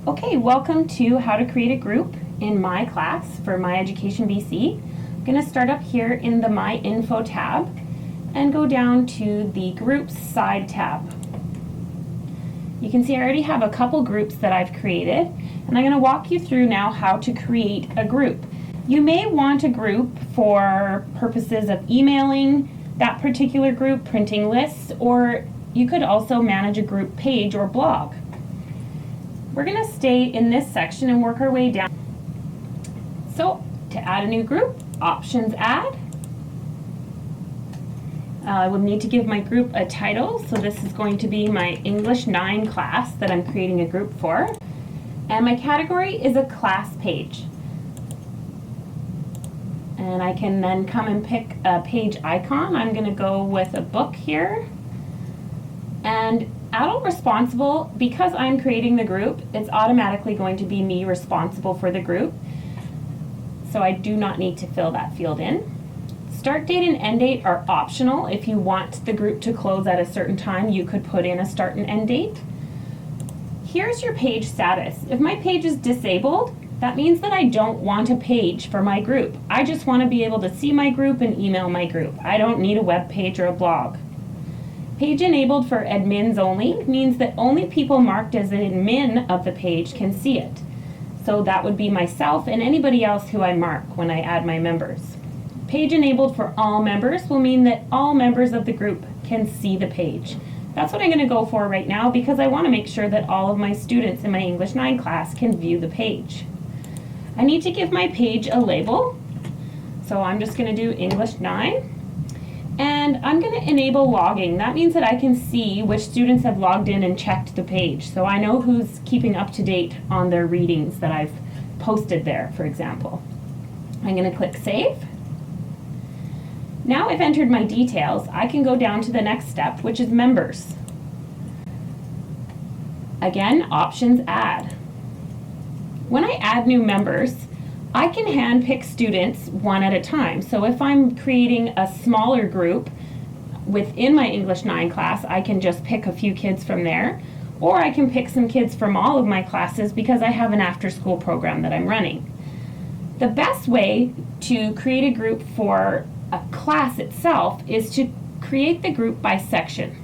Okay, welcome to how to create a group in MyClass for MyEdBC. I'm going to start up here in the My Info tab and go down to the Groups side tab. You can see I already have a couple groups that I've created, and I'm going to walk you through now how to create a group. You may want a group for purposes of emailing that particular group, printing lists, or you could also manage a group page or blog. We're going to stay in this section and work our way down. So, to add a new group, Options Add. I will need to give my group a title, so this is going to be my English 9 class that I'm creating a group for. And my category is a class page. And I can then come and pick a page icon. I'm going to go with a book here. And adult responsible, because I'm creating the group, it's automatically going to be me responsible for the group. So I do not need to fill that field in. Start date and end date are optional. If you want the group to close at a certain time, you could put in a start and end date. Here's your page status. If my page is disabled, that means that I don't want a page for my group. I just want to be able to see my group and email my group. I don't need a web page or a blog. Page enabled for admins only means that only people marked as an admin of the page can see it. So that would be myself and anybody else who I mark when I add my members. Page enabled for all members will mean that all members of the group can see the page. That's what I'm going to go for right now because I want to make sure that all of my students in my English 9 class can view the page. I need to give my page a label. So I'm just going to do English 9. And I'm going to enable logging. That means that I can see which students have logged in and checked the page. So I know who's keeping up to date on their readings that I've posted there, for example. I'm going to click Save. Now I've entered my details, I can go down to the next step, which is Members. Again, Options Add. When I add new members, I can handpick students one at a time. So if I'm creating a smaller group within my English 9 class, I can just pick a few kids from there, or I can pick some kids from all of my classes because I have an after-school program that I'm running. The best way to create a group for a class itself is to create the group by section.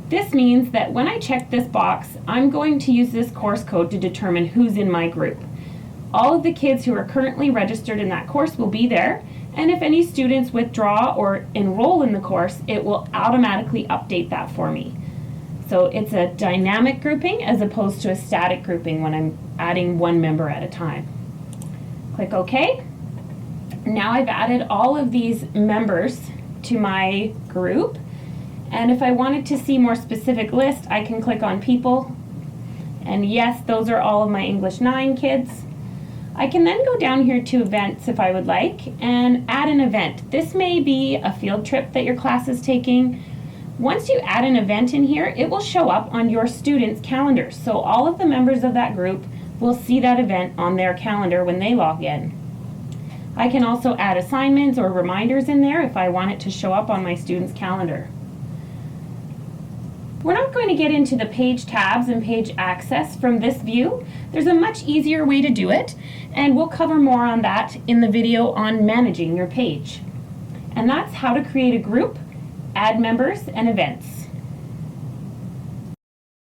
This means that when I check this box, I'm going to use this course code to determine who's in my group. All of the kids who are currently registered in that course will be there, and if any students withdraw or enroll in the course, it will automatically update that for me. So it's a dynamic grouping as opposed to a static grouping when I'm adding one member at a time. Click OK. Now I've added all of these members to my group, and if I wanted to see more specific list, I can click on People, and yes, those are all of my English 9 kids. I can then go down here to Events if I would like and add an event. This may be a field trip that your class is taking. Once you add an event in here, it will show up on your students' calendars, so all of the members of that group will see that event on their calendar when they log in. I can also add assignments or reminders in there if I want it to show up on my student's calendar. We're not going to get into the page tabs and page access from this view. There's a much easier way to do it, and we'll cover more on that in the video on managing your page. And that's how to create a group, add members, and events.